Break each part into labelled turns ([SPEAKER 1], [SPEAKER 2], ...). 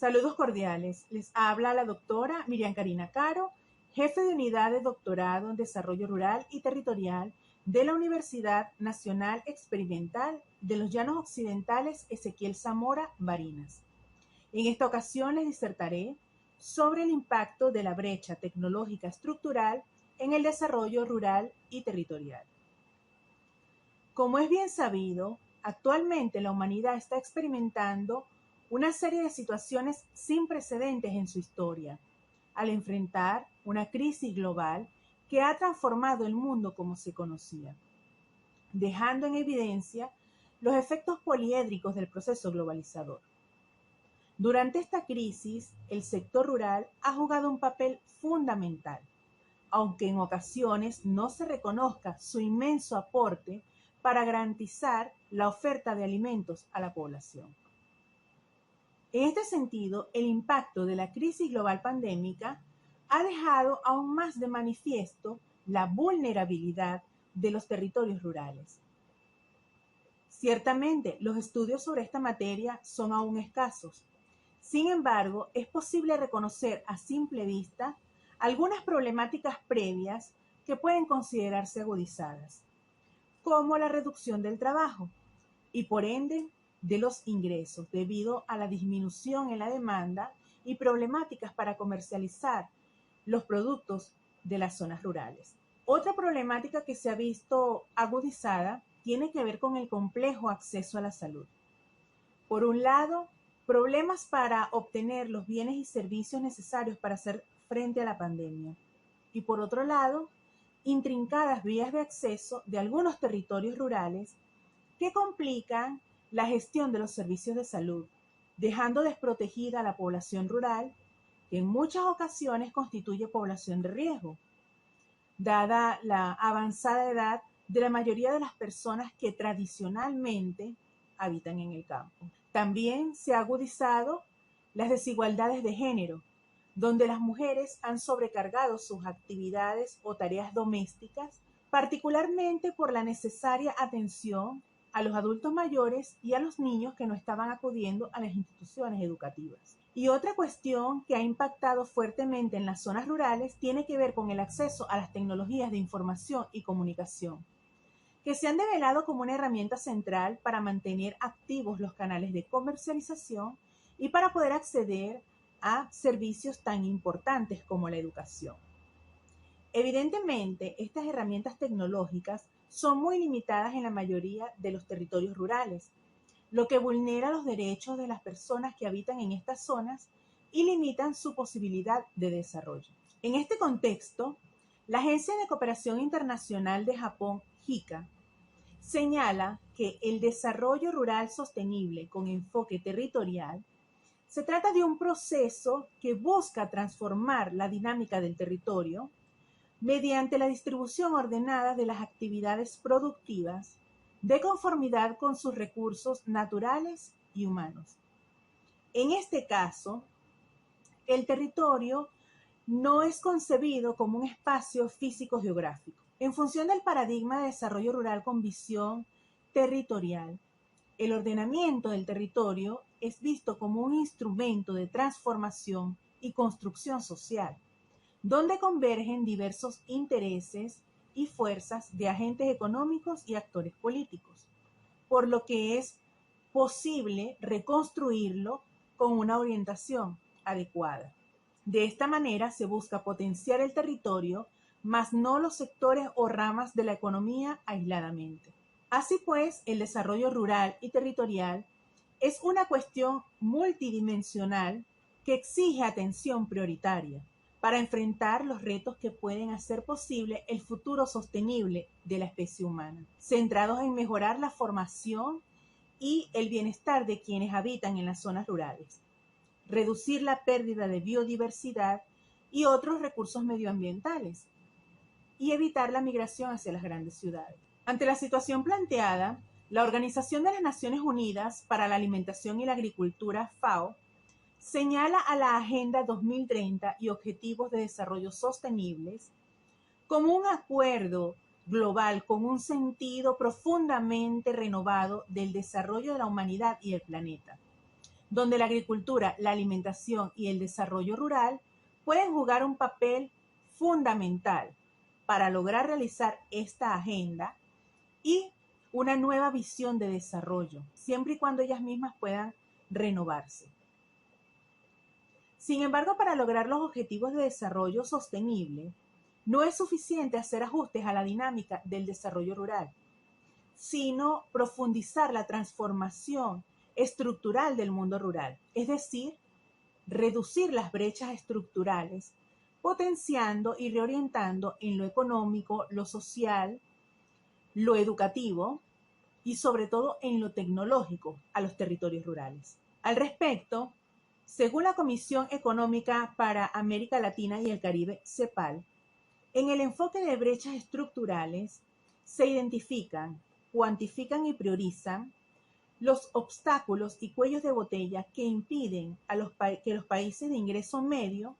[SPEAKER 1] Saludos cordiales. Les habla la doctora Miriam Karina Caro, jefe de unidad de doctorado en Desarrollo Rural y Territorial de la Universidad Nacional Experimental de los Llanos Occidentales Ezequiel Zamora Barinas. En esta ocasión les disertaré sobre el impacto de la brecha tecnológica estructural en el desarrollo rural y territorial. Como es bien sabido, actualmente la humanidad está experimentando una serie de situaciones sin precedentes en su historia, al enfrentar una crisis global que ha transformado el mundo como se conocía, dejando en evidencia los efectos poliédricos del proceso globalizador. Durante esta crisis, el sector rural ha jugado un papel fundamental, aunque en ocasiones no se reconozca su inmenso aporte para garantizar la oferta de alimentos a la población. En este sentido, el impacto de la crisis global pandémica ha dejado aún más de manifiesto la vulnerabilidad de los territorios rurales. Ciertamente, los estudios sobre esta materia son aún escasos. Sin embargo, es posible reconocer a simple vista algunas problemáticas previas que pueden considerarse agudizadas, como la reducción del trabajo y, por ende, de los ingresos debido a la disminución en la demanda y problemáticas para comercializar los productos de las zonas rurales. Otra problemática que se ha visto agudizada tiene que ver con el complejo acceso a la salud. Por un lado, problemas para obtener los bienes y servicios necesarios para hacer frente a la pandemia. Y por otro lado, intrincadas vías de acceso de algunos territorios rurales que complican la gestión de los servicios de salud, dejando desprotegida a la población rural, que en muchas ocasiones constituye población de riesgo, dada la avanzada edad de la mayoría de las personas que tradicionalmente habitan en el campo. También se ha agudizado las desigualdades de género, donde las mujeres han sobrecargado sus actividades o tareas domésticas, particularmente por la necesaria atención a los adultos mayores y a los niños que no estaban acudiendo a las instituciones educativas. Y otra cuestión que ha impactado fuertemente en las zonas rurales tiene que ver con el acceso a las tecnologías de información y comunicación, que se han develado como una herramienta central para mantener activos los canales de comercialización y para poder acceder a servicios tan importantes como la educación. Evidentemente, estas herramientas tecnológicas son muy limitadas en la mayoría de los territorios rurales, lo que vulnera los derechos de las personas que habitan en estas zonas y limitan su posibilidad de desarrollo. En este contexto, la Agencia de Cooperación Internacional de Japón, JICA, señala que el desarrollo rural sostenible con enfoque territorial se trata de un proceso que busca transformar la dinámica del territorio mediante la distribución ordenada de las actividades productivas de conformidad con sus recursos naturales y humanos. En este caso, el territorio no es concebido como un espacio físico-geográfico. En función del paradigma de desarrollo rural con visión territorial, el ordenamiento del territorio es visto como un instrumento de transformación y construcción social, donde convergen diversos intereses y fuerzas de agentes económicos y actores políticos, por lo que es posible reconstruirlo con una orientación adecuada. De esta manera se busca potenciar el territorio, mas no los sectores o ramas de la economía aisladamente. Así pues, el desarrollo rural y territorial es una cuestión multidimensional que exige atención prioritaria para enfrentar los retos que pueden hacer posible el futuro sostenible de la especie humana, centrados en mejorar la formación y el bienestar de quienes habitan en las zonas rurales, reducir la pérdida de biodiversidad y otros recursos medioambientales, y evitar la migración hacia las grandes ciudades. Ante la situación planteada, la Organización de las Naciones Unidas para la Alimentación y la Agricultura, FAO, señala a la Agenda 2030 y Objetivos de Desarrollo Sostenibles como un acuerdo global con un sentido profundamente renovado del desarrollo de la humanidad y el planeta, donde la agricultura, la alimentación y el desarrollo rural pueden jugar un papel fundamental para lograr realizar esta agenda y una nueva visión de desarrollo, siempre y cuando ellas mismas puedan renovarse. Sin embargo, para lograr los objetivos de desarrollo sostenible, no es suficiente hacer ajustes a la dinámica del desarrollo rural, sino profundizar la transformación estructural del mundo rural, es decir, reducir las brechas estructurales, potenciando y reorientando en lo económico, lo social, lo educativo y sobre todo en lo tecnológico a los territorios rurales. Al respecto, según la Comisión Económica para América Latina y el Caribe, CEPAL, en el enfoque de brechas estructurales se identifican, cuantifican y priorizan los obstáculos y cuellos de botella que impiden que los países de ingreso medio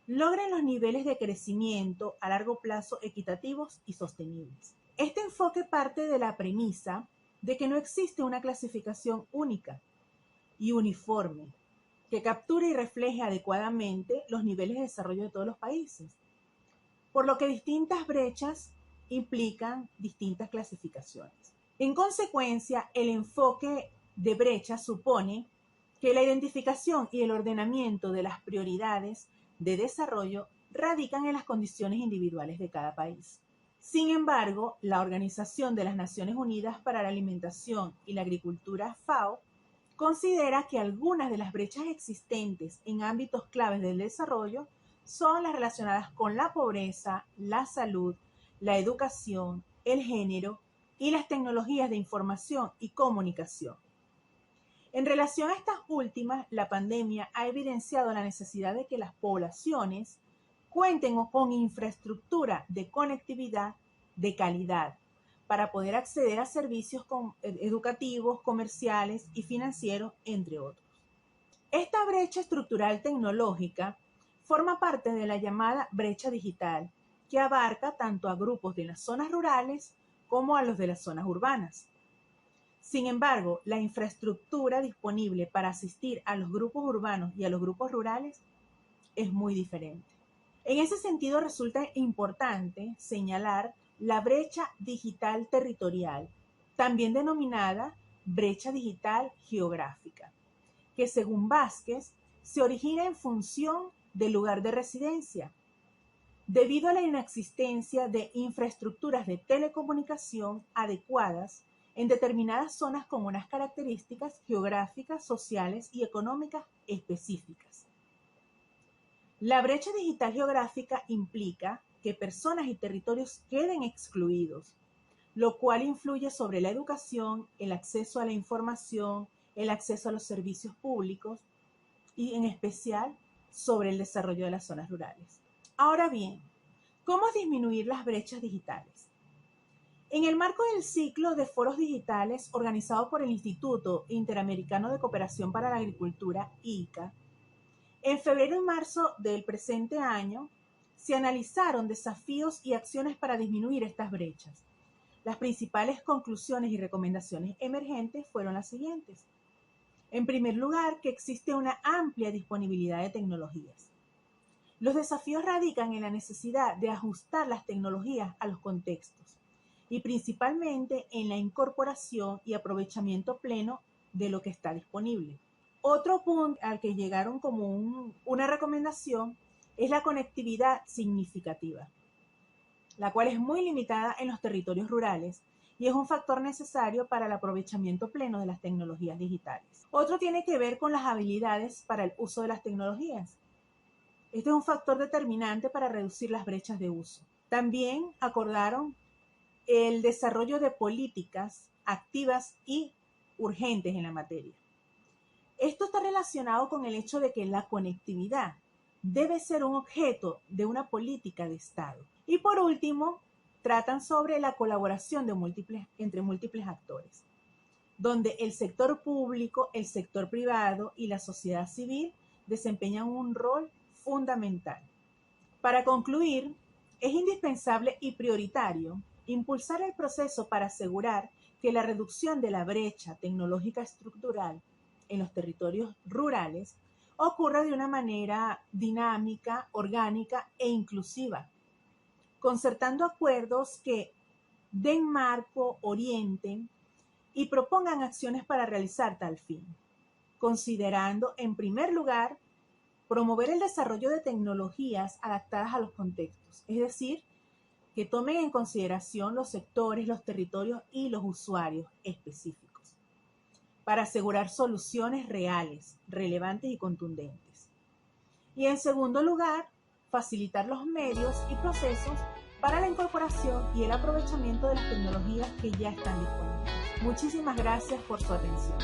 [SPEAKER 1] logren los niveles de crecimiento a largo plazo equitativos y sostenibles. Este enfoque parte de la premisa de que no existe una clasificación única y uniforme que capture y refleje adecuadamente los niveles de desarrollo de todos los países, por lo que distintas brechas implican distintas clasificaciones. En consecuencia, el enfoque de brecha supone que la identificación y el ordenamiento de las prioridades de desarrollo radican en las condiciones individuales de cada país. Sin embargo, la Organización de las Naciones Unidas para la Alimentación y la Agricultura, FAO, considera que algunas de las brechas existentes en ámbitos claves del desarrollo son las relacionadas con la pobreza, la salud, la educación, el género y las tecnologías de información y comunicación. En relación a estas últimas, la pandemia ha evidenciado la necesidad de que las poblaciones cuenten con infraestructura de conectividad de calidad para poder acceder a servicios educativos, comerciales y financieros, entre otros. Esta brecha estructural tecnológica forma parte de la llamada brecha digital, que abarca tanto a grupos de las zonas rurales como a los de las zonas urbanas. Sin embargo, la infraestructura disponible para asistir a los grupos urbanos y a los grupos rurales es muy diferente. En ese sentido, resulta importante señalar la brecha digital territorial, también denominada brecha digital geográfica, que según Vázquez se origina en función del lugar de residencia, debido a la inexistencia de infraestructuras de telecomunicación adecuadas en determinadas zonas con unas características geográficas, sociales y económicas específicas. La brecha digital geográfica implica que personas y territorios queden excluidos, lo cual influye sobre la educación, el acceso a la información, el acceso a los servicios públicos y en especial sobre el desarrollo de las zonas rurales. Ahora bien, ¿cómo disminuir las brechas digitales? En el marco del ciclo de foros digitales organizado por el Instituto Interamericano de Cooperación para la Agricultura, IICA, en febrero y marzo del presente año se analizaron desafíos y acciones para disminuir estas brechas. Las principales conclusiones y recomendaciones emergentes fueron las siguientes. En primer lugar, que existe una amplia disponibilidad de tecnologías. Los desafíos radican en la necesidad de ajustar las tecnologías a los contextos y principalmente en la incorporación y aprovechamiento pleno de lo que está disponible. Otro punto al que llegaron como una recomendación es la conectividad significativa, la cual es muy limitada en los territorios rurales y es un factor necesario para el aprovechamiento pleno de las tecnologías digitales. Otro tiene que ver con las habilidades para el uso de las tecnologías. Este es un factor determinante para reducir las brechas de uso. También acordaron el desarrollo de políticas activas y urgentes en la materia. Esto está relacionado con el hecho de que la conectividad debe ser un objeto de una política de Estado. Y por último, tratan sobre la colaboración entre múltiples actores, donde el sector público, el sector privado y la sociedad civil desempeñan un rol fundamental. Para concluir, es indispensable y prioritario impulsar el proceso para asegurar que la reducción de la brecha tecnológica estructural en los territorios rurales ocurra de una manera dinámica, orgánica e inclusiva, concertando acuerdos que den marco, orienten y propongan acciones para realizar tal fin, considerando, en primer lugar, promover el desarrollo de tecnologías adaptadas a los contextos, es decir, que tomen en consideración los sectores, los territorios y los usuarios específicos, para asegurar soluciones reales, relevantes y contundentes. Y en segundo lugar, facilitar los medios y procesos para la incorporación y el aprovechamiento de las tecnologías que ya están disponibles. Muchísimas gracias por su atención.